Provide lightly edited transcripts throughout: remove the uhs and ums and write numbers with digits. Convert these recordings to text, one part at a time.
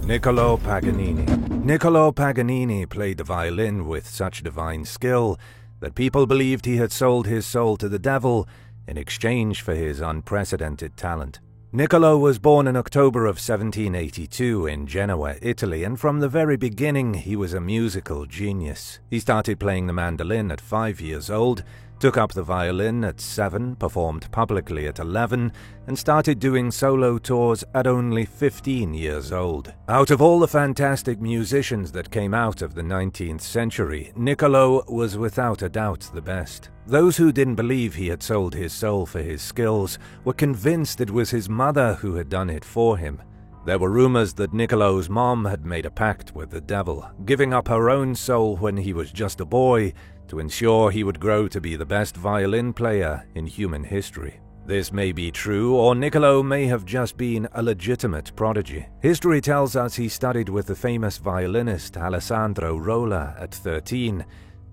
Niccolò Paganini. Niccolò Paganini played the violin with such divine skill that people believed he had sold his soul to the devil in exchange for his unprecedented talent. Niccolò was born in October of 1782 in Genoa, Italy, and from the very beginning he was a musical genius. He started playing the mandolin at 5 years old, took up the violin at 7, performed publicly at 11, and started doing solo tours at only 15 years old. Out of all the fantastic musicians that came out of the 19th century, Niccolò was without a doubt the best. Those who didn't believe he had sold his soul for his skills were convinced it was his mother who had done it for him. There were rumors that Niccolò's mom had made a pact with the devil, giving up her own soul when he was just a boy to ensure he would grow to be the best violin player in human history. This may be true, or Niccolò may have just been a legitimate prodigy. History tells us he studied with the famous violinist Alessandro Rolla at 13,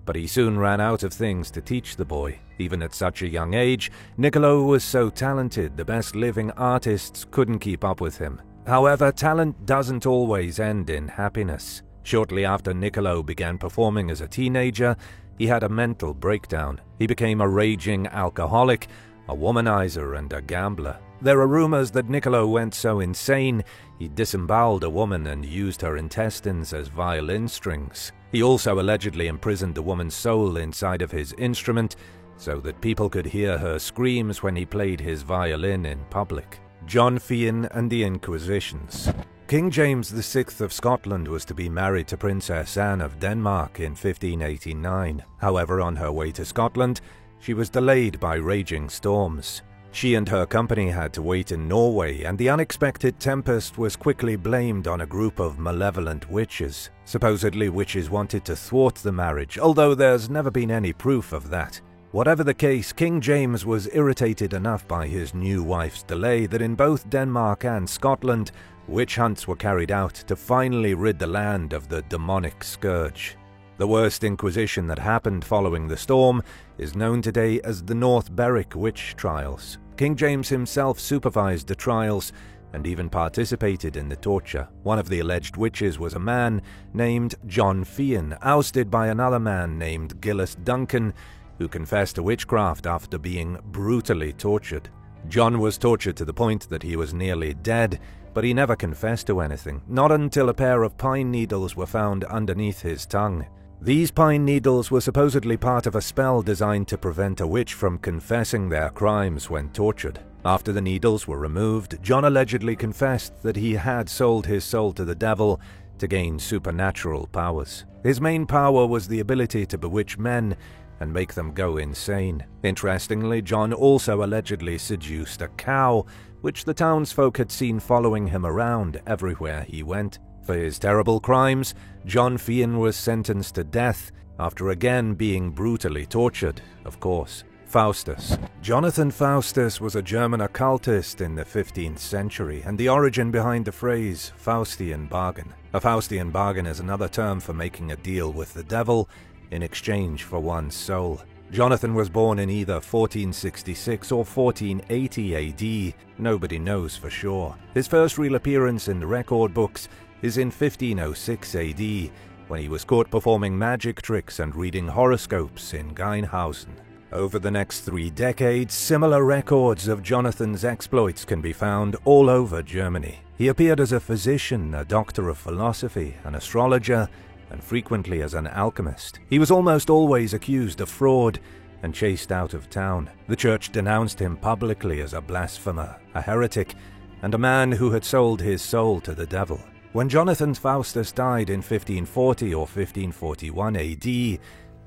but he soon ran out of things to teach the boy. Even at such a young age, Niccolò was so talented the best living artists couldn't keep up with him. However, talent doesn't always end in happiness. Shortly after Niccolò began performing as a teenager, he had a mental breakdown. He became a raging alcoholic, a womanizer, and a gambler. There are rumors that Niccolò went so insane he disemboweled a woman and used her intestines as violin strings. He also allegedly imprisoned a woman's soul inside of his instrument so that people could hear her screams when he played his violin in public. John Fian and the Inquisitions. King James VI of Scotland was to be married to Princess Anne of Denmark in 1589. However, on her way to Scotland, she was delayed by raging storms. She and her company had to wait in Norway, and the unexpected tempest was quickly blamed on a group of malevolent witches. Supposedly, witches wanted to thwart the marriage, although there's never been any proof of that. Whatever the case, King James was irritated enough by his new wife's delay that in both Denmark and Scotland, witch hunts were carried out to finally rid the land of the demonic scourge. The worst inquisition that happened following the storm is known today as the North Berwick witch trials. King James himself supervised the trials and even participated in the torture. One of the alleged witches was a man named John Fian, ousted by another man named Gillis Duncan, who confessed to witchcraft after being brutally tortured. John was tortured to the point that he was nearly dead, but he never confessed to anything, not until a pair of pine needles were found underneath his tongue. These pine needles were supposedly part of a spell designed to prevent a witch from confessing their crimes when tortured. After the needles were removed, John allegedly confessed that he had sold his soul to the devil to gain supernatural powers. His main power was the ability to bewitch men and make them go insane. Interestingly, John also allegedly seduced a cow, which the townsfolk had seen following him around everywhere he went. For his terrible crimes, John Fian was sentenced to death after again being brutally tortured, of course. Faustus. Jonathan Faustus was a German occultist in the 15th century, and the origin behind the phrase Faustian bargain. A Faustian bargain is another term for making a deal with the devil in exchange for one's soul. Jonathan was born in either 1466 or 1480 AD, nobody knows for sure. His first real appearance in the record books is in 1506 AD, when he was caught performing magic tricks and reading horoscopes in Geinhausen. Over the next 3 decades, similar records of Jonathan's exploits can be found all over Germany. He appeared as a physician, a doctor of philosophy, an astrologer, and frequently as an alchemist. He was almost always accused of fraud and chased out of town. The church denounced him publicly as a blasphemer, a heretic, and a man who had sold his soul to the devil. When Jonathan Faustus died in 1540 or 1541 AD,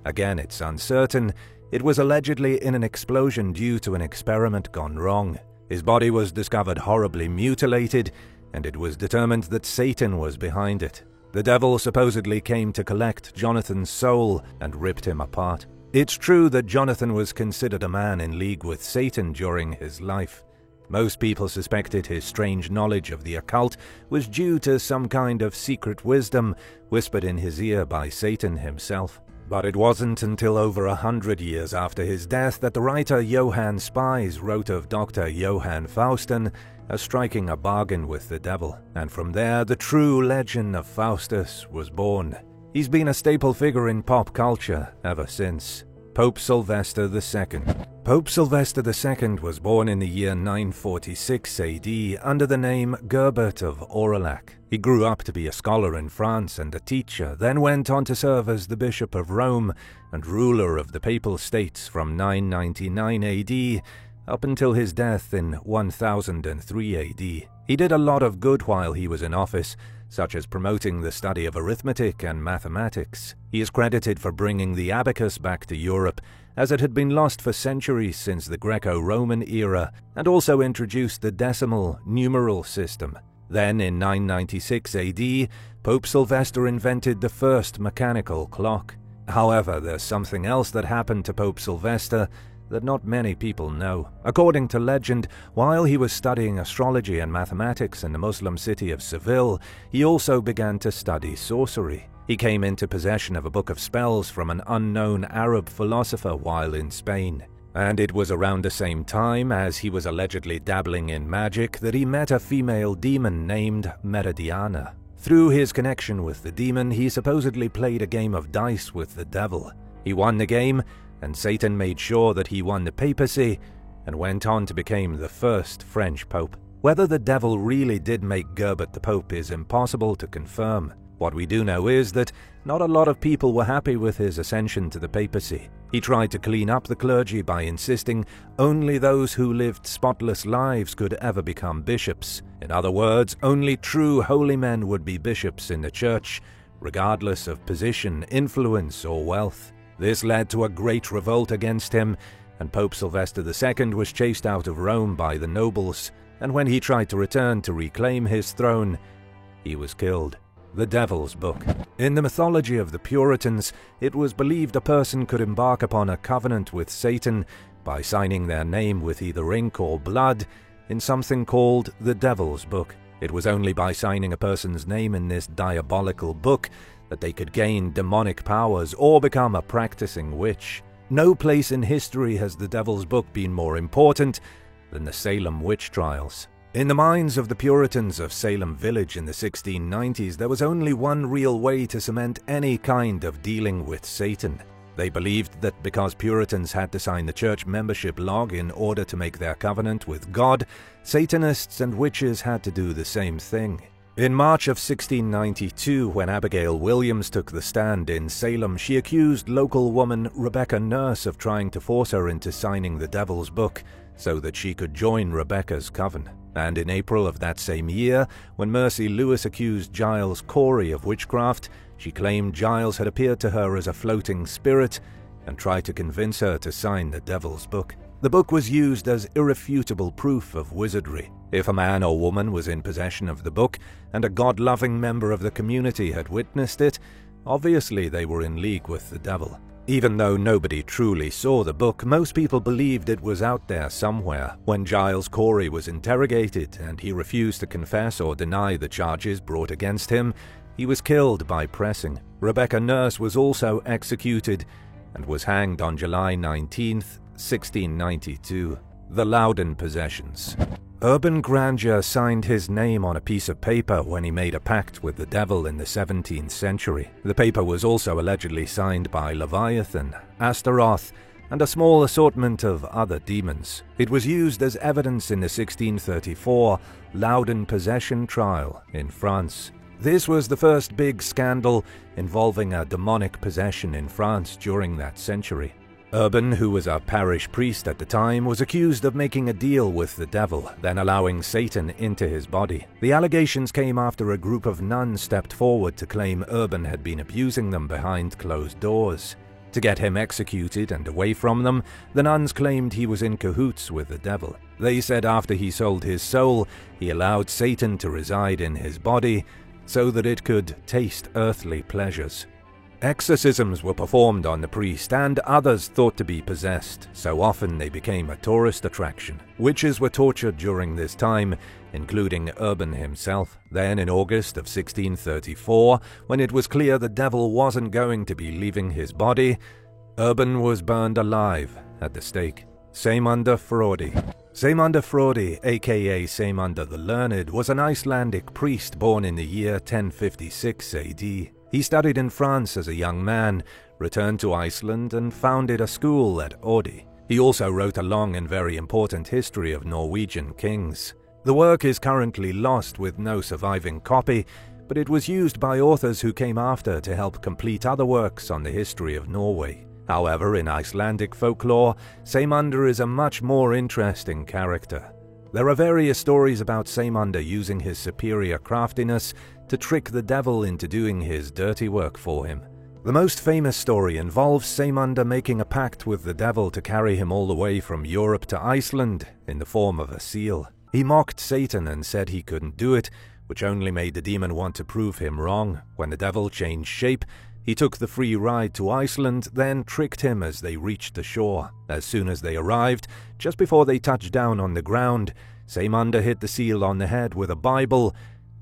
again it's uncertain, it was allegedly in an explosion due to an experiment gone wrong. His body was discovered horribly mutilated, and it was determined that Satan was behind it. The devil supposedly came to collect Jonathan's soul and ripped him apart. It's true that Jonathan was considered a man in league with Satan during his life. Most people suspected his strange knowledge of the occult was due to some kind of secret wisdom whispered in his ear by Satan himself. But it wasn't until over 100 years after his death that the writer Johann Spies wrote of Dr. Johann Faustin as striking a bargain with the devil, and from there the true legend of Faustus was born. He's been a staple figure in pop culture ever since. Pope Sylvester II. Pope Sylvester II was born in the year 946 AD under the name Gerbert of Aurillac. He grew up to be a scholar in France and a teacher, then went on to serve as the Bishop of Rome and ruler of the Papal States from 999 AD up until his death in 1003 AD. He did a lot of good while he was in office, such as promoting the study of arithmetic and mathematics. He is credited for bringing the abacus back to Europe, as it had been lost for centuries since the Greco-Roman era, and also introduced the decimal numeral system. Then, in 996 AD, Pope Sylvester invented the first mechanical clock. However, there's something else that happened to Pope Sylvester that not many people know. According to legend, while he was studying astrology and mathematics in the Muslim city of Seville, he also began to study sorcery. He came into possession of a book of spells from an unknown Arab philosopher while in Spain. And it was around the same time as he was allegedly dabbling in magic that he met a female demon named Meridiana. Through his connection with the demon, he supposedly played a game of dice with the devil. He won the game, and Satan made sure that he won the papacy and went on to become the first French pope. Whether the devil really did make Gerbert the pope is impossible to confirm. What we do know is that not a lot of people were happy with his ascension to the papacy. He tried to clean up the clergy by insisting only those who lived spotless lives could ever become bishops. In other words, only true holy men would be bishops in the church, regardless of position, influence, or wealth. This led to a great revolt against him, and Pope Sylvester II was chased out of Rome by the nobles, and when he tried to return to reclaim his throne, he was killed. The Devil's Book. In the mythology of the Puritans, it was believed a person could embark upon a covenant with Satan by signing their name with either ink or blood in something called the Devil's Book. It was only by signing a person's name in this diabolical book that they could gain demonic powers or become a practicing witch. No place in history has the Devil's Book been more important than the Salem witch trials. In the minds of the Puritans of Salem Village in the 1690s, there was only one real way to cement any kind of dealing with Satan. They believed that because Puritans had to sign the church membership log in order to make their covenant with God, Satanists and witches had to do the same thing. In March of 1692, when Abigail Williams took the stand in Salem, she accused local woman Rebecca Nurse of trying to force her into signing the Devil's Book so that she could join Rebecca's coven. And in April of that same year, when Mercy Lewis accused Giles Corey of witchcraft, she claimed Giles had appeared to her as a floating spirit and tried to convince her to sign the Devil's Book. The book was used as irrefutable proof of wizardry. If a man or woman was in possession of the book and a God-loving member of the community had witnessed it, obviously they were in league with the devil. Even though nobody truly saw the book, most people believed it was out there somewhere. When Giles Corey was interrogated and he refused to confess or deny the charges brought against him, he was killed by pressing. Rebecca Nurse was also executed and was hanged on July 19th, 1692. The Loudon Possessions. Urban Grandeur signed his name on a piece of paper when he made a pact with the devil in the 17th century. The paper was also allegedly signed by Leviathan, Astaroth, and a small assortment of other demons. It was used as evidence in the 1634 Loudon Possession trial in France. This was the first big scandal involving a demonic possession in France during that century. Urban, who was a parish priest at the time, was accused of making a deal with the devil, then allowing Satan into his body. The allegations came after a group of nuns stepped forward to claim Urban had been abusing them behind closed doors. To get him executed and away from them, the nuns claimed he was in cahoots with the devil. They said after he sold his soul, he allowed Satan to reside in his body so that it could taste earthly pleasures. Exorcisms were performed on the priest and others thought to be possessed, so often they became a tourist attraction. Witches were tortured during this time, including Urban himself. Then in August of 1634, when it was clear the devil wasn't going to be leaving his body, Urban was burned alive at the stake. Sæmundur Frodi. Sæmundur Frodi, aka Sæmundur the Learned, was an Icelandic priest born in the year 1056 AD. He studied in France as a young man, returned to Iceland and founded a school at Oddi. He also wrote a long and very important history of Norwegian kings. The work is currently lost with no surviving copy, but it was used by authors who came after to help complete other works on the history of Norway. However, in Icelandic folklore, Sæmundur is a much more interesting character. There are various stories about Sæmundur using his superior craftiness to trick the devil into doing his dirty work for him. The most famous story involves Sæmundur making a pact with the devil to carry him all the way from Europe to Iceland in the form of a seal. He mocked Satan and said he couldn't do it, which only made the demon want to prove him wrong. When the devil changed shape, he took the free ride to Iceland, then tricked him as they reached the shore. As soon as they arrived, just before they touched down on the ground, Sæmundur hit the seal on the head with a Bible,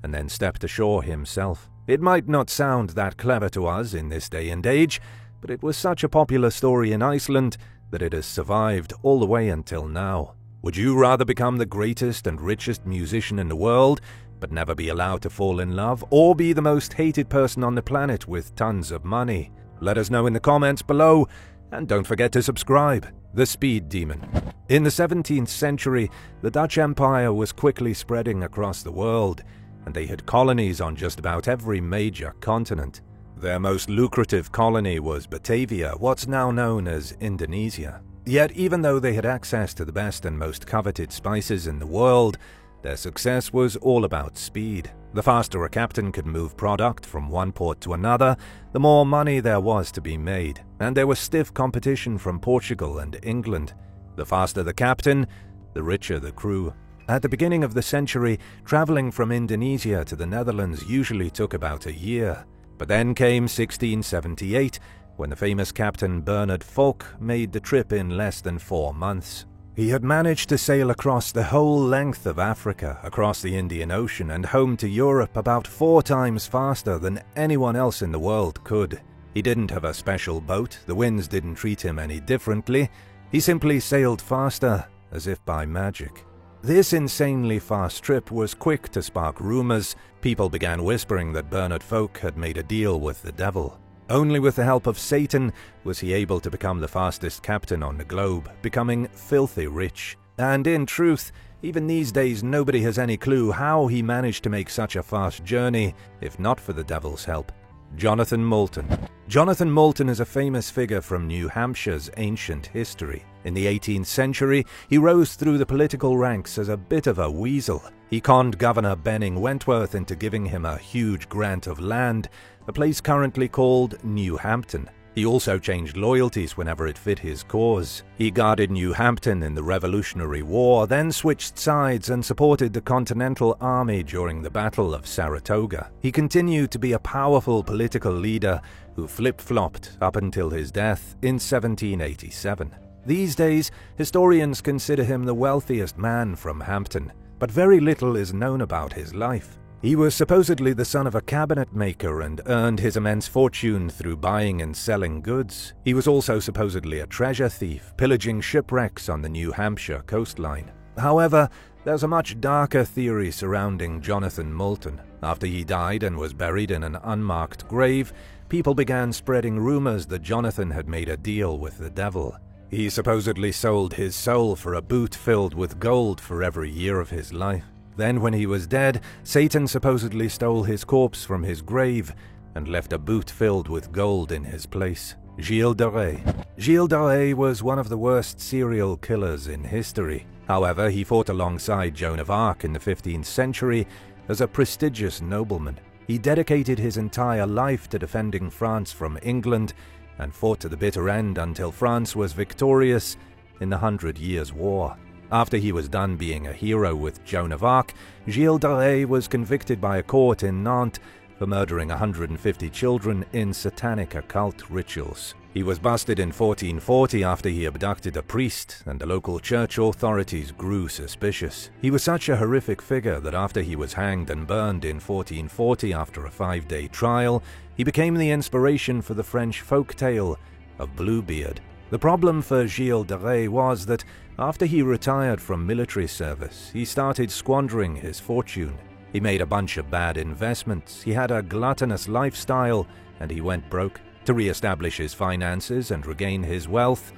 and then stepped ashore himself. It might not sound that clever to us in this day and age, but it was such a popular story in Iceland that it has survived all the way until now. Would you rather become the greatest and richest musician in the world, but never be allowed to fall in love, or be the most hated person on the planet with tons of money? Let us know in the comments below, and don't forget to subscribe. The Speed Demon. In the 17th century, the Dutch Empire was quickly spreading across the world, and they had colonies on just about every major continent. Their most lucrative colony was Batavia, what's now known as Indonesia. Yet even though they had access to the best and most coveted spices in the world, their success was all about speed. The faster a captain could move product from one port to another, the more money there was to be made, and there was stiff competition from Portugal and England. The faster the captain, the richer the crew. At the beginning of the century, traveling from Indonesia to the Netherlands usually took about a year. But then came 1678, when the famous Captain Bernard Falk made the trip in less than 4 months. He had managed to sail across the whole length of Africa, across the Indian Ocean and home to Europe about 4 times faster than anyone else in the world could. He didn't have a special boat, the winds didn't treat him any differently. He simply sailed faster, as if by magic. This insanely fast trip was quick to spark rumors. People began whispering that Bernard Falk had made a deal with the devil. Only with the help of Satan was he able to become the fastest captain on the globe, becoming filthy rich. And in truth, even these days nobody has any clue how he managed to make such a fast journey, if not for the devil's help. Jonathan Moulton. Jonathan Moulton is a famous figure from New Hampshire's ancient history. In the 18th century, he rose through the political ranks as a bit of a weasel. He conned Governor Benning Wentworth into giving him a huge grant of land, a place currently called New Hampton. He also changed loyalties whenever it fit his cause. He guarded New Hampton in the Revolutionary War, then switched sides and supported the Continental Army during the Battle of Saratoga. He continued to be a powerful political leader who flip-flopped up until his death in 1787. These days, historians consider him the wealthiest man from Hampton, but very little is known about his life. He was supposedly the son of a cabinet maker and earned his immense fortune through buying and selling goods. He was also supposedly a treasure thief, pillaging shipwrecks on the New Hampshire coastline. However, there's a much darker theory surrounding Jonathan Moulton. After he died and was buried in an unmarked grave, people began spreading rumors that Jonathan had made a deal with the devil. He supposedly sold his soul for a boot filled with gold for every year of his life. Then when he was dead, Satan supposedly stole his corpse from his grave and left a boot filled with gold in his place. Gilles de Rais. Gilles de Rais was one of the worst serial killers in history. However, he fought alongside Joan of Arc in the 15th century as a prestigious nobleman. He dedicated his entire life to defending France from England and fought to the bitter end until France was victorious in the 100 Years' War. After he was done being a hero with Joan of Arc, Gilles de Rais was convicted by a court in Nantes for murdering 150 children in satanic occult rituals. He was busted in 1440 after he abducted a priest, and the local church authorities grew suspicious. He was such a horrific figure that after he was hanged and burned in 1440 after a 5-day trial, he became the inspiration for the French folk tale of Bluebeard. The problem for Gilles de Rais was that after he retired from military service, he started squandering his fortune. He made a bunch of bad investments, he had a gluttonous lifestyle, and he went broke. To re-establish his finances and regain his wealth,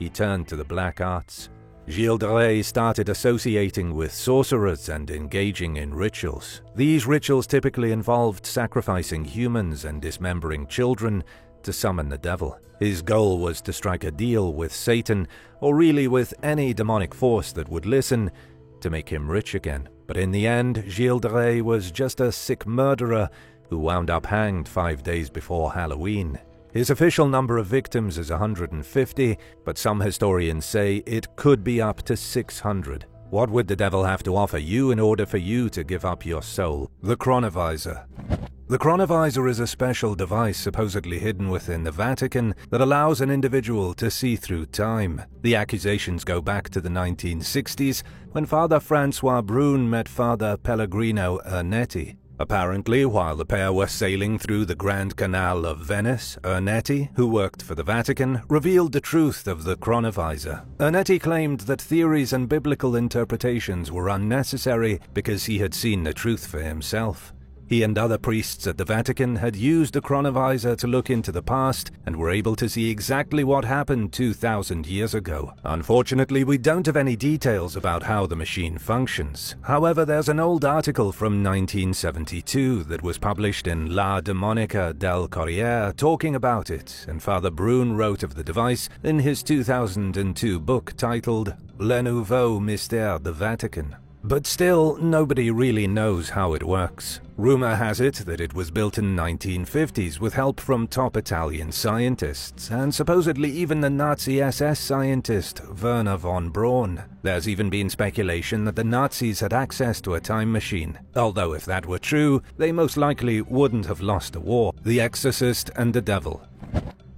he turned to the black arts. Gilles de Rais started associating with sorcerers and engaging in rituals. These rituals typically involved sacrificing humans and dismembering children to summon the devil. His goal was to strike a deal with Satan, or really with any demonic force that would listen, to make him rich again. But in the end, Gilles de Rais was just a sick murderer who wound up hanged 5 days before Halloween. His official number of victims is 150, but some historians say it could be up to 600. What would the devil have to offer you in order for you to give up your soul? The Chronovisor. The Chronovisor is a special device supposedly hidden within the Vatican that allows an individual to see through time. The accusations go back to the 1960s, when Father Francois Brune met Father Pellegrino Ernetti. Apparently, while the pair were sailing through the Grand Canal of Venice, Ernetti, who worked for the Vatican, revealed the truth of the Chronovisor. Ernetti claimed that theories and biblical interpretations were unnecessary because he had seen the truth for himself. He and other priests at the Vatican had used the Chronovisor to look into the past and were able to see exactly what happened 2,000 years ago. Unfortunately, we don't have any details about how the machine functions. However, there's an old article from 1972 that was published in La Demonica del Corriere talking about it, and Father Brune wrote of the device in his 2002 book titled Le Nouveau Mystère du Vatican. But still, nobody really knows how it works. Rumor has it that it was built in the 1950s with help from top Italian scientists, and supposedly even the Nazi SS scientist Werner von Braun. There's even been speculation that the Nazis had access to a time machine, although if that were true, they most likely wouldn't have lost a war. The Exorcist and the Devil.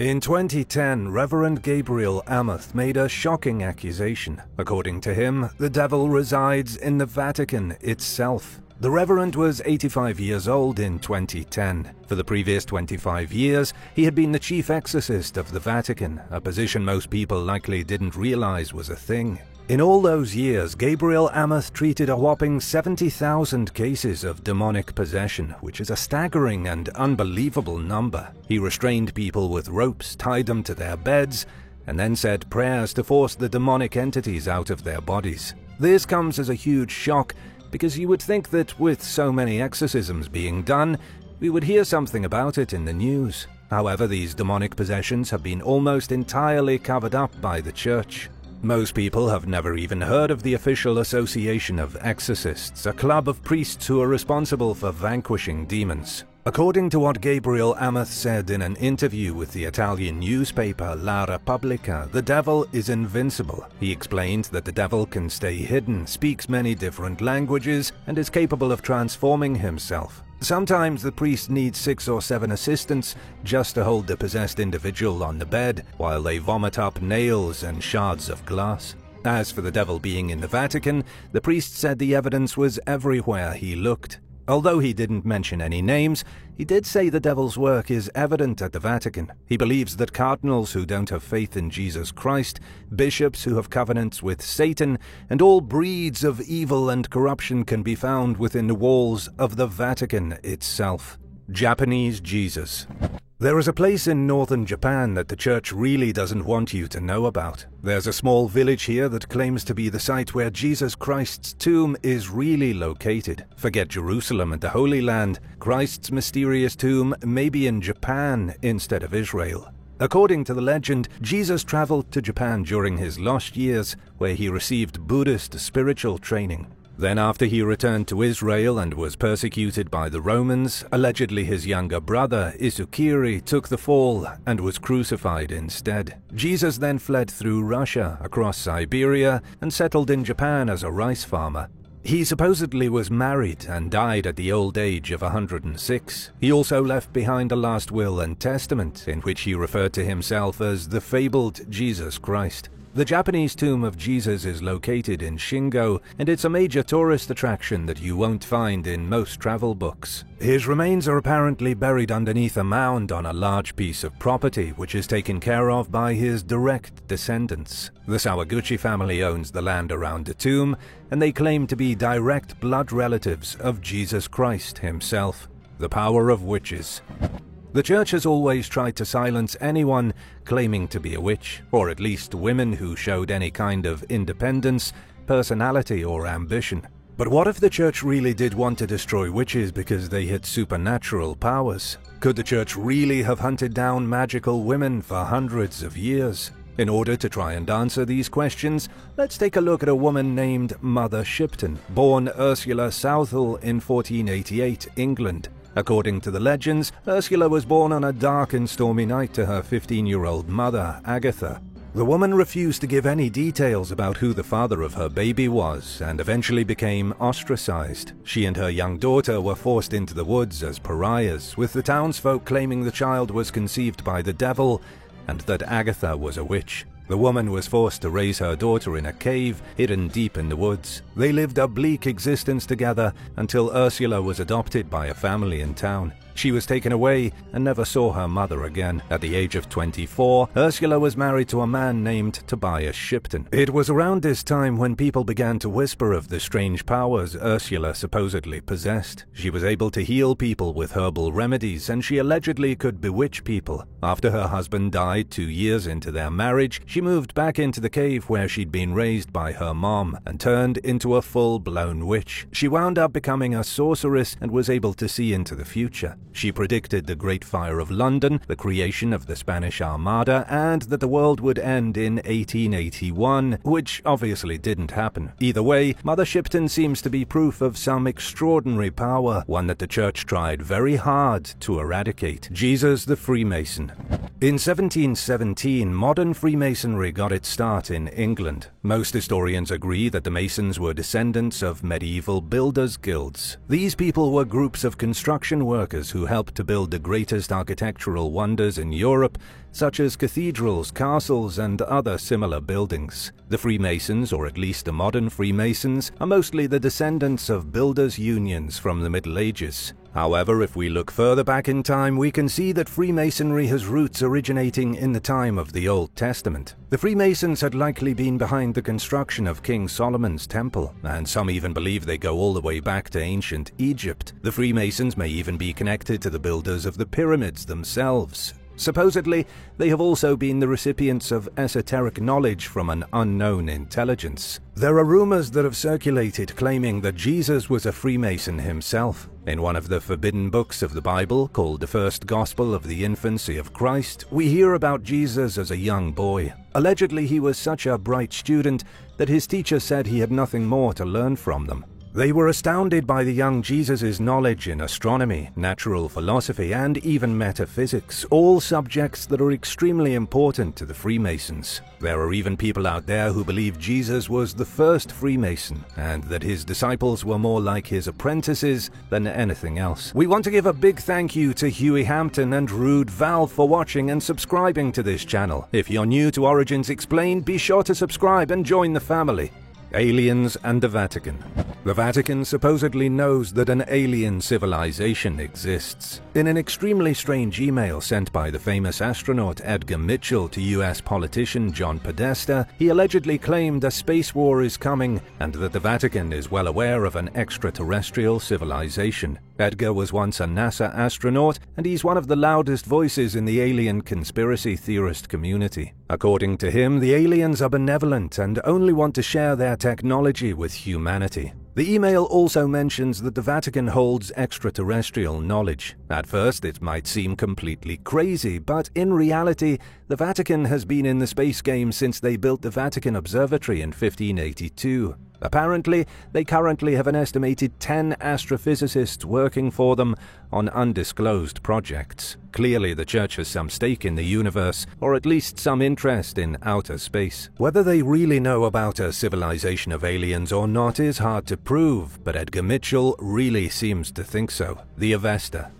In 2010, Reverend Gabriel Amorth made a shocking accusation. According to him, the devil resides in the Vatican itself. The Reverend was 85 years old in 2010. For the previous 25 years, he had been the chief exorcist of the Vatican, a position most people likely didn't realize was a thing. In all those years, Gabriel Amorth treated a whopping 70,000 cases of demonic possession, which is a staggering and unbelievable number. He restrained people with ropes, tied them to their beds, and then said prayers to force the demonic entities out of their bodies. This comes as a huge shock, because you would think that with so many exorcisms being done, we would hear something about it in the news. However, these demonic possessions have been almost entirely covered up by the church. Most people have never even heard of the official Association of Exorcists, a club of priests who are responsible for vanquishing demons. According to what Gabriel Amorth said in an interview with the Italian newspaper La Repubblica, the devil is invincible. He explained that the devil can stay hidden, speaks many different languages, and is capable of transforming himself. Sometimes the priest needs 6 or 7 assistants just to hold the possessed individual on the bed while they vomit up nails and shards of glass. As for the devil being in the Vatican, the priest said the evidence was everywhere he looked. Although he didn't mention any names, he did say the devil's work is evident at the Vatican. He believes that cardinals who don't have faith in Jesus Christ, bishops who have covenants with Satan, and all breeds of evil and corruption can be found within the walls of the Vatican itself. Japanese Jesus. There is a place in northern Japan that the church really doesn't want you to know about. There's a small village here that claims to be the site where Jesus Christ's tomb is really located. Forget Jerusalem and the Holy Land. Christ's mysterious tomb may be in Japan instead of Israel. According to the legend, Jesus traveled to Japan during his lost years, where he received Buddhist spiritual training. Then after he returned to Israel and was persecuted by the Romans, allegedly his younger brother, Isukiri, took the fall and was crucified instead. Jesus then fled through Russia, across Siberia, and settled in Japan as a rice farmer. He supposedly was married and died at the old age of 106. He also left behind a last will and testament in which he referred to himself as the fabled Jesus Christ. The Japanese tomb of Jesus is located in Shingo, and it's a major tourist attraction that you won't find in most travel books. His remains are apparently buried underneath a mound on a large piece of property, which is taken care of by his direct descendants. The Sawaguchi family owns the land around the tomb, and they claim to be direct blood relatives of Jesus Christ himself. The power of witches. The church has always tried to silence anyone claiming to be a witch, or at least women who showed any kind of independence, personality, or ambition. But what if the church really did want to destroy witches because they had supernatural powers? Could the church really have hunted down magical women for hundreds of years? In order to try and answer these questions, let's take a look at a woman named Mother Shipton, born Ursula Southall in 1488, England. According to the legends, Ursula was born on a dark and stormy night to her 15-year-old mother, Agatha. The woman refused to give any details about who the father of her baby was and eventually became ostracized. She and her young daughter were forced into the woods as pariahs, with the townsfolk claiming the child was conceived by the devil and that Agatha was a witch. The woman was forced to raise her daughter in a cave hidden deep in the woods. They lived a bleak existence together until Ursula was adopted by a family in town. She was taken away and never saw her mother again. At the age of 24, Ursula was married to a man named Tobias Shipton. It was around this time when people began to whisper of the strange powers Ursula supposedly possessed. She was able to heal people with herbal remedies, and she allegedly could bewitch people. After her husband died 2 years into their marriage, she moved back into the cave where she'd been raised by her mom and turned into a full-blown witch. She wound up becoming a sorceress and was able to see into the future. She predicted the Great Fire of London, the creation of the Spanish Armada, and that the world would end in 1881, which obviously didn't happen. Either way, Mother Shipton seems to be proof of some extraordinary power, one that the church tried very hard to eradicate. Jesus the Freemason. In 1717, modern Freemasonry got its start in England. Most historians agree that the Masons were descendants of medieval builders' guilds. These people were groups of construction workers who helped to build the greatest architectural wonders in Europe, such as cathedrals, castles, and other similar buildings. The Freemasons, or at least the modern Freemasons, are mostly the descendants of builders' unions from the Middle Ages. However, if we look further back in time, we can see that Freemasonry has roots originating in the time of the Old Testament. The Freemasons had likely been behind the construction of King Solomon's temple, and some even believe they go all the way back to ancient Egypt. The Freemasons may even be connected to the builders of the pyramids themselves. Supposedly, they have also been the recipients of esoteric knowledge from an unknown intelligence. There are rumors that have circulated claiming that Jesus was a Freemason himself. In one of the forbidden books of the Bible, called the First Gospel of the Infancy of Christ, we hear about Jesus as a young boy. Allegedly, he was such a bright student that his teacher said he had nothing more to learn from them. They were astounded by the young Jesus' knowledge in astronomy, natural philosophy, and even metaphysics, all subjects that are extremely important to the Freemasons. There are even people out there who believe Jesus was the first Freemason, and that his disciples were more like his apprentices than anything else. We want to give a big thank you to Huey Hampton and Rude Valve for watching and subscribing to this channel. If you're new to Origins Explained, be sure to subscribe and join the family. Aliens and the Vatican. The Vatican supposedly knows that an alien civilization exists. In an extremely strange email sent by the famous astronaut Edgar Mitchell to US politician John Podesta, he allegedly claimed a space war is coming and that the Vatican is well aware of an extraterrestrial civilization. Edgar was once a NASA astronaut, and he's one of the loudest voices in the alien conspiracy theorist community. According to him, the aliens are benevolent and only want to share their technology with humanity. The email also mentions that the Vatican holds extraterrestrial knowledge. At first, it might seem completely crazy, but in reality, the Vatican has been in the space game since they built the Vatican Observatory in 1582. Apparently, they currently have an estimated 10 astrophysicists working for them on undisclosed projects. Clearly, the Church has some stake in the universe, or at least some interest in outer space. Whether they really know about a civilization of aliens or not is hard to prove, but Edgar Mitchell really seems to think so. The Avesta.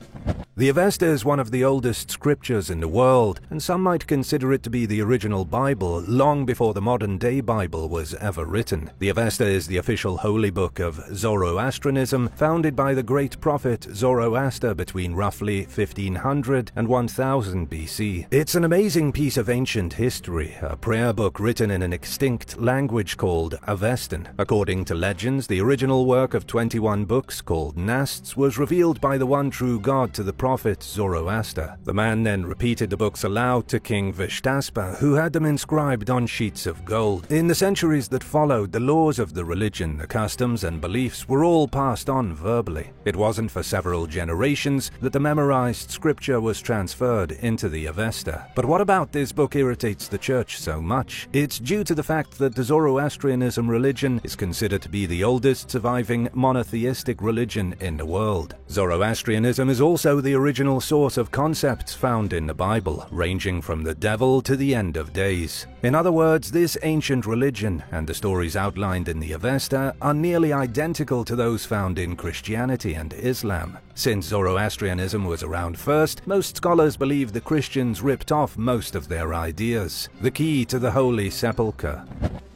The Avesta is one of the oldest scriptures in the world, and some might consider it to be the original Bible long before the modern-day Bible was ever written. The Avesta is the official holy book of Zoroastrianism, founded by the great prophet Zoroaster between roughly 1500 and 1000 BC. It's an amazing piece of ancient history, a prayer book written in an extinct language called Avestan. According to legends, the original work of 21 books, called Nasts, was revealed by the one true God to the prophet Zoroaster. The man then repeated the books aloud to King Vishtaspa, who had them inscribed on sheets of gold. In the centuries that followed, the laws of the religion, the customs and beliefs were all passed on verbally. It wasn't for several generations that the memorized scripture was transferred into the Avesta. But what about this book irritates the Church so much? It's due to the fact that the Zoroastrianism religion is considered to be the oldest surviving monotheistic religion in the world. Zoroastrianism is also the original source of concepts found in the Bible, ranging from the devil to the end of days. In other words, this ancient religion and the stories outlined in the Avesta are nearly identical to those found in Christianity and Islam. Since Zoroastrianism was around first, most scholars believe the Christians ripped off most of their ideas. The key to the Holy Sepulchre.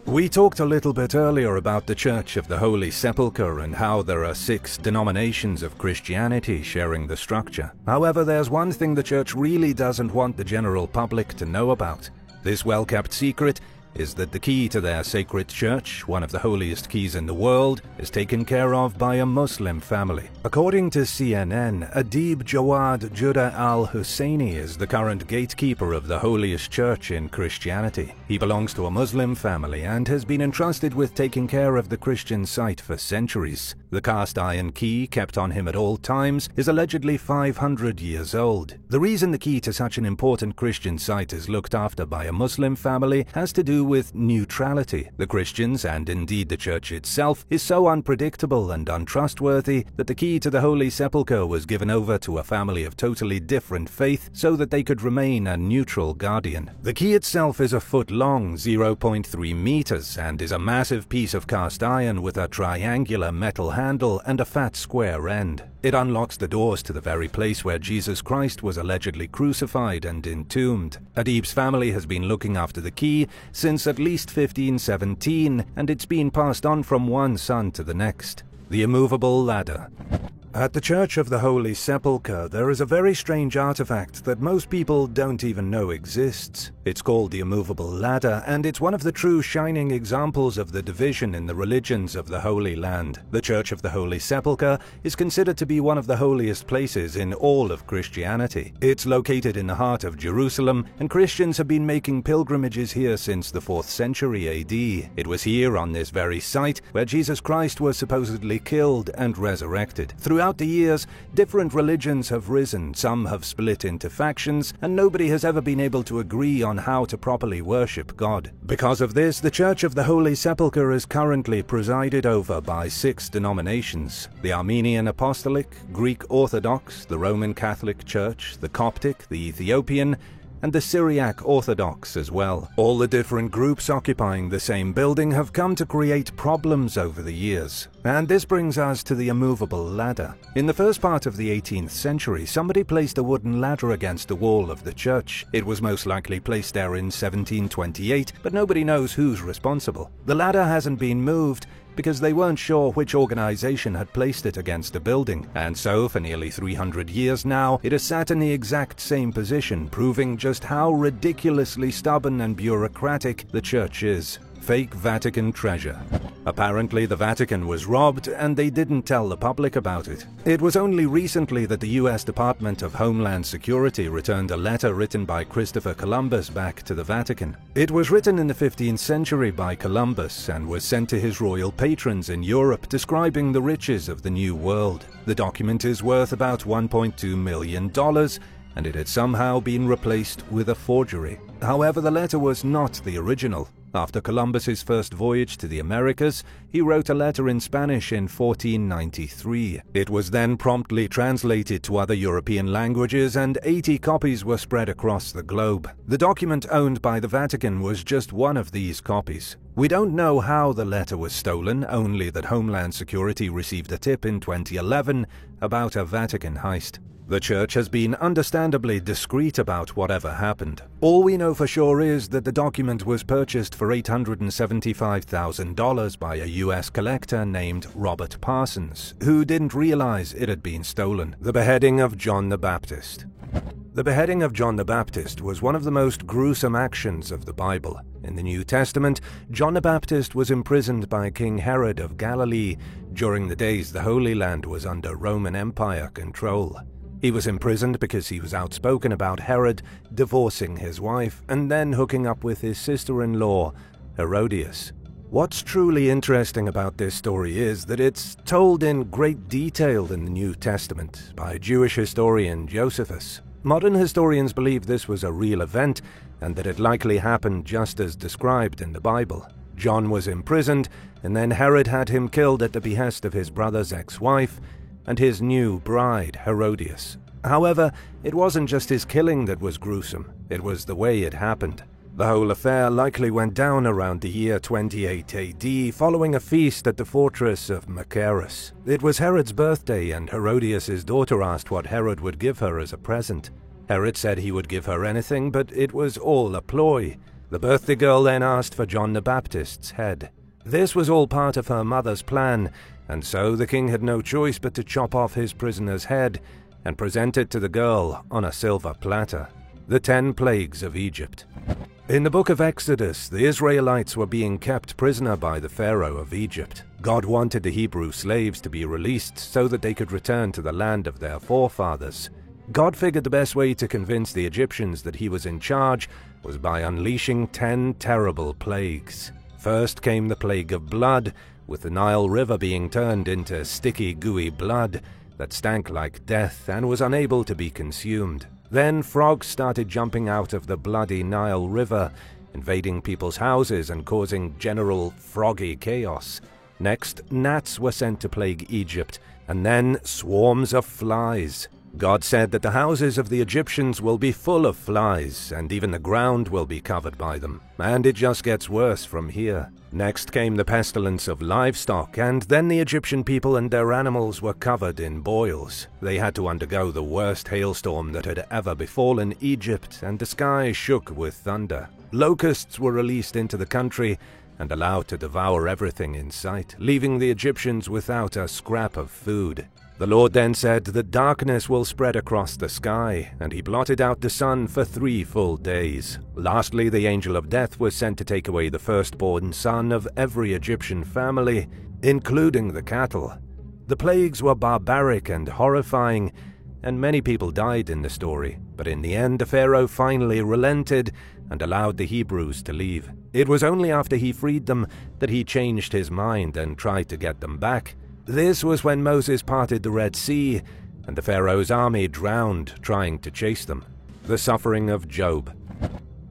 We talked a little bit earlier about the Church of the Holy Sepulchre and how there are 6 denominations of Christianity sharing the structure. However, there's one thing the Church really doesn't want the general public to know about. This well-kept secret is that the key to their sacred church, one of the holiest keys in the world, is taken care of by a Muslim family. According to CNN, Adib Jawad Judah al-Husseini is the current gatekeeper of the holiest church in Christianity. He belongs to a Muslim family and has been entrusted with taking care of the Christian site for centuries. The cast-iron key, kept on him at all times, is allegedly 500 years old. The reason the key to such an important Christian site is looked after by a Muslim family has to do with neutrality. The Christians, and indeed the Church itself, is so unpredictable and untrustworthy that the key to the Holy Sepulchre was given over to a family of totally different faith so that they could remain a neutral guardian. The key itself is a foot long, 0.3 meters, and is a massive piece of cast iron with a triangular metal handle and a fat square end. It unlocks the doors to the very place where Jesus Christ was allegedly crucified and entombed. Adib's family has been looking after the key since at least 1517, and it's been passed on from one son to the next. The immovable ladder. At the Church of the Holy Sepulchre, there is a very strange artifact that most people don't even know exists. It's called the immovable ladder, and it's one of the true shining examples of the division in the religions of the Holy Land. The Church of the Holy Sepulchre is considered to be one of the holiest places in all of Christianity. It's located in the heart of Jerusalem, and Christians have been making pilgrimages here since the 4th century AD. It was here, on this very site, where Jesus Christ was supposedly killed and resurrected. Throughout the years, different religions have risen, some have split into factions, and nobody has ever been able to agree on how to properly worship God. Because of this, the Church of the Holy Sepulchre is currently presided over by 6 denominations: the Armenian Apostolic, Greek Orthodox, the Roman Catholic Church, the Coptic, the Ethiopian, and the Syriac Orthodox as well. All the different groups occupying the same building have come to create problems over the years. And this brings us to the immovable ladder. In the first part of the 18th century, somebody placed a wooden ladder against the wall of the church. It was most likely placed there in 1728, but nobody knows who's responsible. The ladder hasn't been moved because they weren't sure which organization had placed it against the building, and so for nearly 300 years now, it has sat in the exact same position, proving just how ridiculously stubborn and bureaucratic the church is. Fake Vatican treasure. Apparently the Vatican was robbed and they didn't tell the public about it. It was only recently that the US Department of Homeland Security returned a letter written by Christopher Columbus back to the Vatican. It was written in the 15th century by Columbus and was sent to his royal patrons in Europe describing the riches of the New World. The document is worth about $1.2 million, and it had somehow been replaced with a forgery. However, the letter was not the original. After Columbus's first voyage to the Americas, he wrote a letter in Spanish in 1493. It was then promptly translated to other European languages, and 80 copies were spread across the globe. The document owned by the Vatican was just one of these copies. We don't know how the letter was stolen, only that Homeland Security received a tip in 2011 about a Vatican heist. The Church has been understandably discreet about whatever happened. All we know for sure is that the document was purchased for $875,000 by a U.S. collector named Robert Parsons, who didn't realize it had been stolen. The beheading of John the Baptist. The beheading of John the Baptist was one of the most gruesome actions of the Bible. In the New Testament, John the Baptist was imprisoned by King Herod of Galilee during the days the Holy Land was under Roman Empire control. He was imprisoned because he was outspoken about Herod divorcing his wife and then hooking up with his sister-in-law, Herodias. What's truly interesting about this story is that it's told in great detail in the New Testament by Jewish historian Josephus. Modern historians believe this was a real event and that it likely happened just as described in the Bible. John was imprisoned, and then Herod had him killed at the behest of his brother's ex-wife and his new bride, Herodias. However, it wasn't just his killing that was gruesome, it was the way it happened. The whole affair likely went down around the year 28 AD, following a feast at the fortress of Machaerus. It was Herod's birthday, and Herodias' daughter asked what Herod would give her as a present. Herod said he would give her anything, but it was all a ploy. The birthday girl then asked for John the Baptist's head. This was all part of her mother's plan, and so the king had no choice but to chop off his prisoner's head and present it to the girl on a silver platter. The 10 Plagues of Egypt. In the book of Exodus, the Israelites were being kept prisoner by the Pharaoh of Egypt. God wanted the Hebrew slaves to be released so that they could return to the land of their forefathers. God figured the best way to convince the Egyptians that he was in charge was by unleashing 10 terrible plagues. First came the plague of blood, with the Nile River being turned into sticky, gooey blood that stank like death and was unable to be consumed. Then frogs started jumping out of the bloody Nile River, invading people's houses and causing general froggy chaos. Next, gnats were sent to plague Egypt, and then swarms of flies. God said that the houses of the Egyptians will be full of flies, and even the ground will be covered by them. And it just gets worse from here. Next came the pestilence of livestock, and then the Egyptian people and their animals were covered in boils. They had to undergo the worst hailstorm that had ever befallen Egypt, and the sky shook with thunder. Locusts were released into the country and allowed to devour everything in sight, leaving the Egyptians without a scrap of food. The Lord then said that darkness will spread across the sky, and he blotted out the sun for 3 full days. Lastly, the angel of death was sent to take away the firstborn son of every Egyptian family, including the cattle. The plagues were barbaric and horrifying, and many people died in the story, but in the end the Pharaoh finally relented and allowed the Hebrews to leave. It was only after he freed them that he changed his mind and tried to get them back. This was when Moses parted the Red Sea, and the Pharaoh's army drowned trying to chase them. The suffering of Job.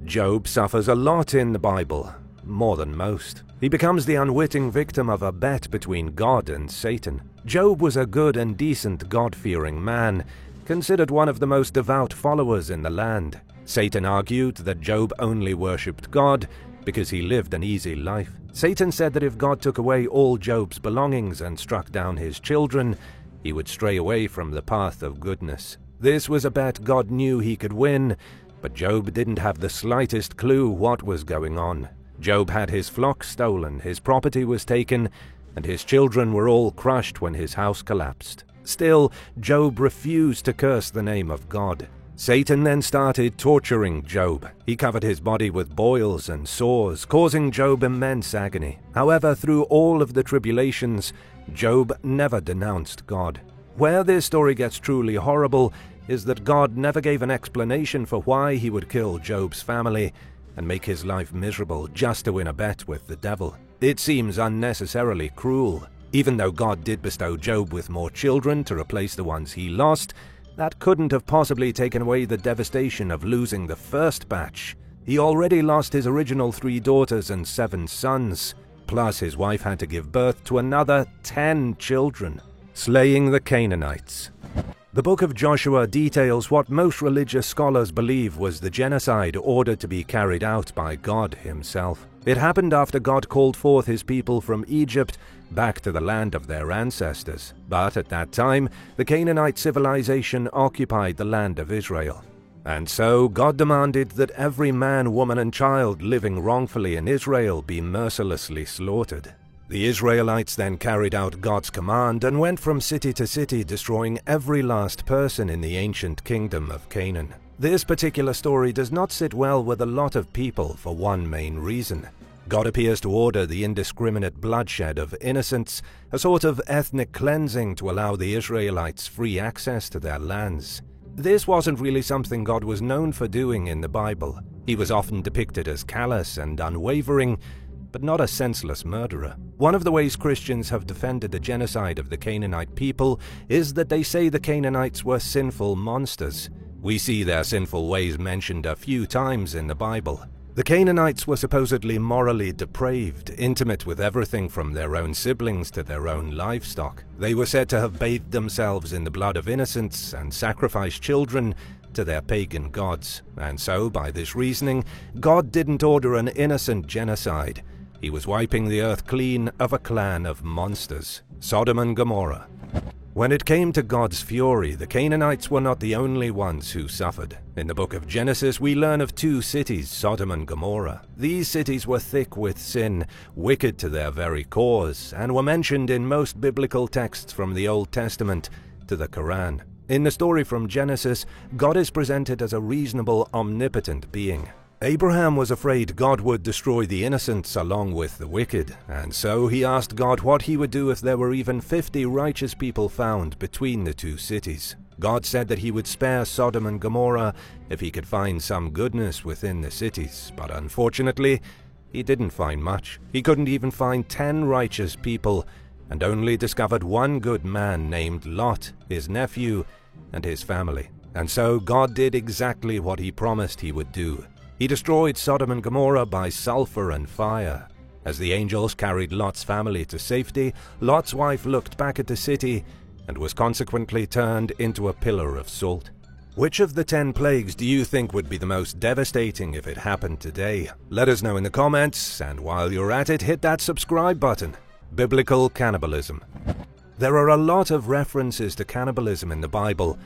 Job suffers a lot in the Bible, more than most. He becomes the unwitting victim of a bet between God and Satan. Job was a good and decent God-fearing man, considered one of the most devout followers in the land. Satan argued that Job only worshipped God because he lived an easy life. Satan said that if God took away all Job's belongings and struck down his children, he would stray away from the path of goodness. This was a bet God knew he could win, but Job didn't have the slightest clue what was going on. Job had his flock stolen, his property was taken, and his children were all crushed when his house collapsed. Still, Job refused to curse the name of God. Satan then started torturing Job. He covered his body with boils and sores, causing Job immense agony. However, through all of the tribulations, Job never denounced God. Where this story gets truly horrible is that God never gave an explanation for why he would kill Job's family and make his life miserable just to win a bet with the devil. It seems unnecessarily cruel. Even though God did bestow Job with more children to replace the ones he lost, that couldn't have possibly taken away the devastation of losing the first batch. He already lost his original 3 daughters and 7 sons, plus his wife had to give birth to another 10 children, slaying the Canaanites. The book of Joshua details what most religious scholars believe was the genocide ordered to be carried out by God himself. It happened after God called forth his people from Egypt back to the land of their ancestors. But at that time, the Canaanite civilization occupied the land of Israel. And so God demanded that every man, woman, and child living wrongfully in Israel be mercilessly slaughtered. The Israelites then carried out God's command and went from city to city, destroying every last person in the ancient kingdom of Canaan. This particular story does not sit well with a lot of people for one main reason. God appears to order the indiscriminate bloodshed of innocents, a sort of ethnic cleansing to allow the Israelites free access to their lands. This wasn't really something God was known for doing in the Bible. He was often depicted as callous and unwavering, but not a senseless murderer. One of the ways Christians have defended the genocide of the Canaanite people is that they say the Canaanites were sinful monsters. We see their sinful ways mentioned a few times in the Bible. The Canaanites were supposedly morally depraved, intimate with everything from their own siblings to their own livestock. They were said to have bathed themselves in the blood of innocents and sacrificed children to their pagan gods. And so, by this reasoning, God didn't order an innocent genocide. He was wiping the earth clean of a clan of monsters, Sodom and Gomorrah. When it came to God's fury, the Canaanites were not the only ones who suffered. In the book of Genesis, we learn of 2 cities, Sodom and Gomorrah. These cities were thick with sin, wicked to their very cores, and were mentioned in most biblical texts from the Old Testament to the Quran. In the story from Genesis, God is presented as a reasonable, omnipotent being. Abraham was afraid God would destroy the innocents along with the wicked, and so he asked God what he would do if there were even 50 righteous people found between the 2 cities. God said that he would spare Sodom and Gomorrah if he could find some goodness within the cities, but unfortunately, he didn't find much. He couldn't even find 10 righteous people, and only discovered 1 good man named Lot, his nephew, and his family. And so God did exactly what he promised he would do. He destroyed Sodom and Gomorrah by sulfur and fire. As the angels carried Lot's family to safety, Lot's wife looked back at the city and was consequently turned into a pillar of salt. Which of the 10 plagues do you think would be the most devastating if it happened today? Let us know in the comments, and while you're at it, hit that subscribe button. Biblical cannibalism. There are a lot of references to cannibalism in the Bible,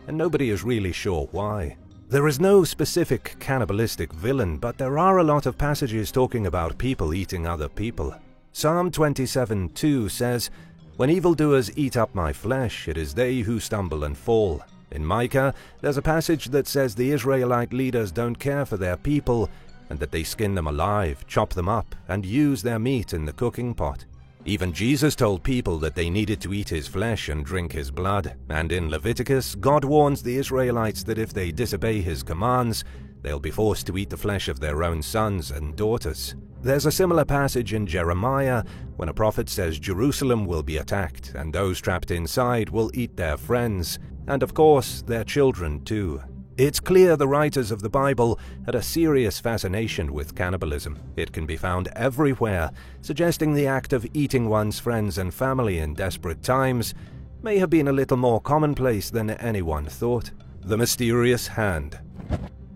and nobody is really sure why. There is no specific cannibalistic villain, but there are a lot of passages talking about people eating other people. Psalm 27:2 says, "When evildoers eat up my flesh, it is they who stumble and fall." In Micah, there's a passage that says the Israelite leaders don't care for their people, and that they skin them alive, chop them up, and use their meat in the cooking pot. Even Jesus told people that they needed to eat his flesh and drink his blood, and in Leviticus, God warns the Israelites that if they disobey his commands, they'll be forced to eat the flesh of their own sons and daughters. There's a similar passage in Jeremiah when a prophet says Jerusalem will be attacked, and those trapped inside will eat their friends, and of course, their children too. It's clear the writers of the Bible had a serious fascination with cannibalism. It can be found everywhere, suggesting the act of eating one's friends and family in desperate times may have been a little more commonplace than anyone thought. The mysterious hand.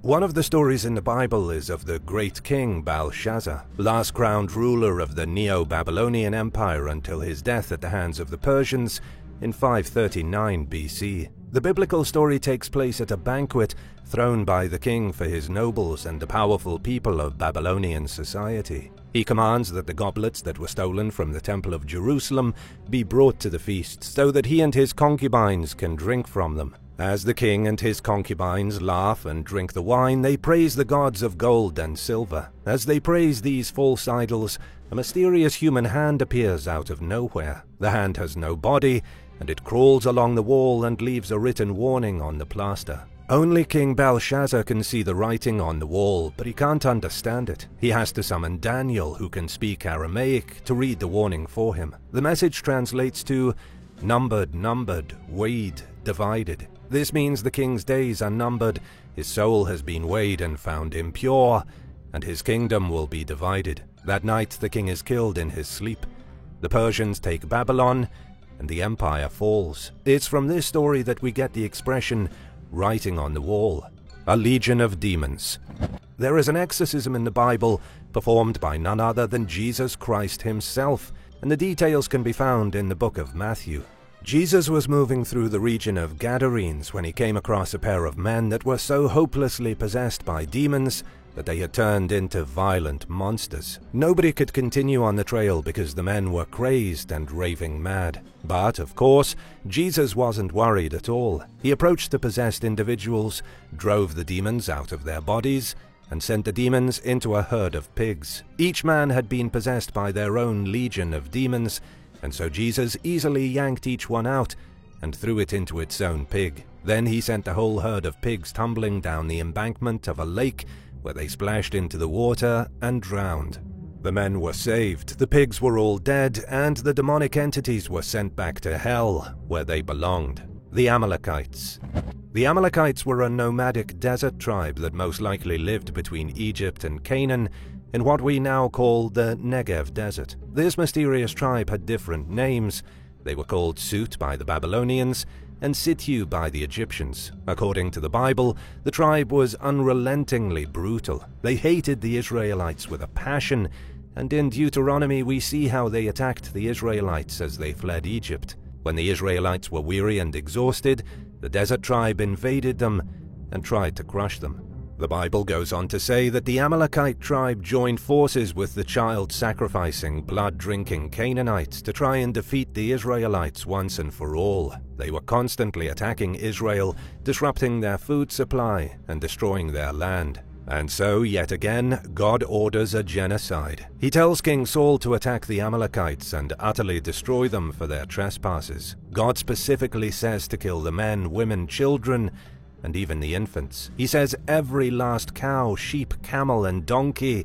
One of the stories in the Bible is of the great king Belshazzar, last crowned ruler of the Neo-Babylonian Empire until his death at the hands of the Persians in 539 BC. The biblical story takes place at a banquet thrown by the king for his nobles and the powerful people of Babylonian society. He commands that the goblets that were stolen from the Temple of Jerusalem be brought to the feast so that he and his concubines can drink from them. As the king and his concubines laugh and drink the wine, they praise the gods of gold and silver. As they praise these false idols, a mysterious human hand appears out of nowhere. The hand has no body, and it crawls along the wall and leaves a written warning on the plaster. Only King Belshazzar can see the writing on the wall, but he can't understand it. He has to summon Daniel, who can speak Aramaic, to read the warning for him. The message translates to, "Numbered, numbered, weighed, divided. This means the king's days are numbered, his soul has been weighed and found impure, and his kingdom will be divided. That night the king is killed in his sleep. The Persians take Babylon, and the empire falls. It's from this story that we get the expression, writing on the wall, a legion of demons. There is an exorcism in the Bible performed by none other than Jesus Christ himself, and the details can be found in the book of Matthew. Jesus was moving through the region of Gadarenes when he came across a pair of men that were so hopelessly possessed by demons that they had turned into violent monsters. Nobody could continue on the trail because the men were crazed and raving mad. But, of course, Jesus wasn't worried at all. He approached the possessed individuals, drove the demons out of their bodies, and sent the demons into a herd of pigs. Each man had been possessed by their own legion of demons, and so Jesus easily yanked each one out and threw it into its own pig. Then he sent the whole herd of pigs tumbling down the embankment of a lake, where they splashed into the water and drowned. The men were saved, the pigs were all dead, and the demonic entities were sent back to hell, where they belonged. The Amalekites. The Amalekites were a nomadic desert tribe that most likely lived between Egypt and Canaan, in what we now call the Negev Desert. This mysterious tribe had different names. They were called Sut by the Babylonians, and Sityu by the Egyptians. According to the Bible, the tribe was unrelentingly brutal. They hated the Israelites with a passion, and in Deuteronomy we see how they attacked the Israelites as they fled Egypt. When the Israelites were weary and exhausted, the desert tribe invaded them and tried to crush them. The Bible goes on to say that the Amalekite tribe joined forces with the child-sacrificing, blood-drinking Canaanites to try and defeat the Israelites once and for all. They were constantly attacking Israel, disrupting their food supply and destroying their land. And so, yet again, God orders a genocide. He tells King Saul to attack the Amalekites and utterly destroy them for their trespasses. God specifically says to kill the men, women, children, and even the infants. He says every last cow, sheep, camel, and donkey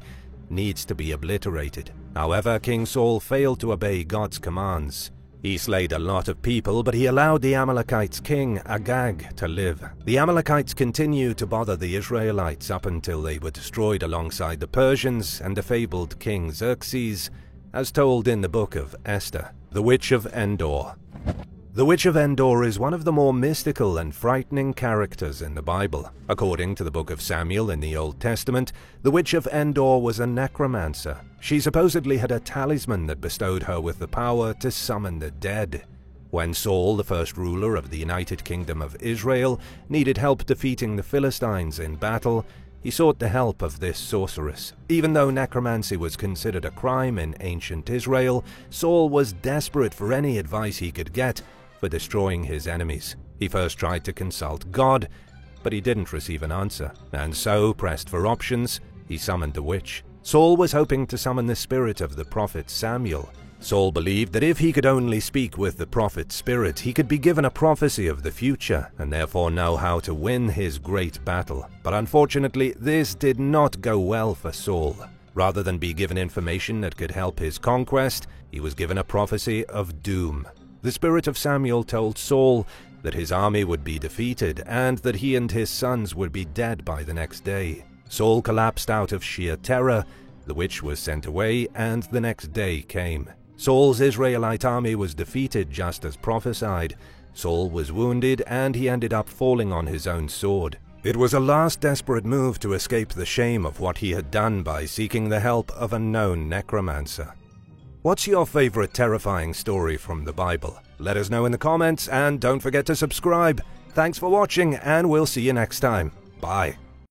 needs to be obliterated. However, King Saul failed to obey God's commands. He slayed a lot of people, but he allowed the Amalekites' king, Agag, to live. The Amalekites continued to bother the Israelites up until they were destroyed alongside the Persians and the fabled King Xerxes, as told in the book of Esther. The Witch of Endor. The Witch of Endor is one of the more mystical and frightening characters in the Bible. According to the book of Samuel in the Old Testament, the Witch of Endor was a necromancer. She supposedly had a talisman that bestowed her with the power to summon the dead. When Saul, the first ruler of the United Kingdom of Israel, needed help defeating the Philistines in battle, he sought the help of this sorceress. Even though necromancy was considered a crime in ancient Israel, Saul was desperate for any advice he could get for destroying his enemies. He first tried to consult God, but he didn't receive an answer, and so, pressed for options, he summoned a witch. Saul was hoping to summon the spirit of the prophet Samuel. Saul believed that if he could only speak with the prophet's spirit, he could be given a prophecy of the future, and therefore know how to win his great battle. But unfortunately, this did not go well for Saul. Rather than be given information that could help his conquest, he was given a prophecy of doom. The spirit of Samuel told Saul that his army would be defeated and that he and his sons would be dead by the next day. Saul collapsed out of sheer terror, the witch was sent away, and the next day came. Saul's Israelite army was defeated just as prophesied. Saul was wounded and he ended up falling on his own sword. It was a last desperate move to escape the shame of what he had done by seeking the help of a known necromancer. What's your favorite terrifying story from the Bible? Let us know in the comments, and don't forget to subscribe. Thanks for watching, and we'll see you next time. Bye.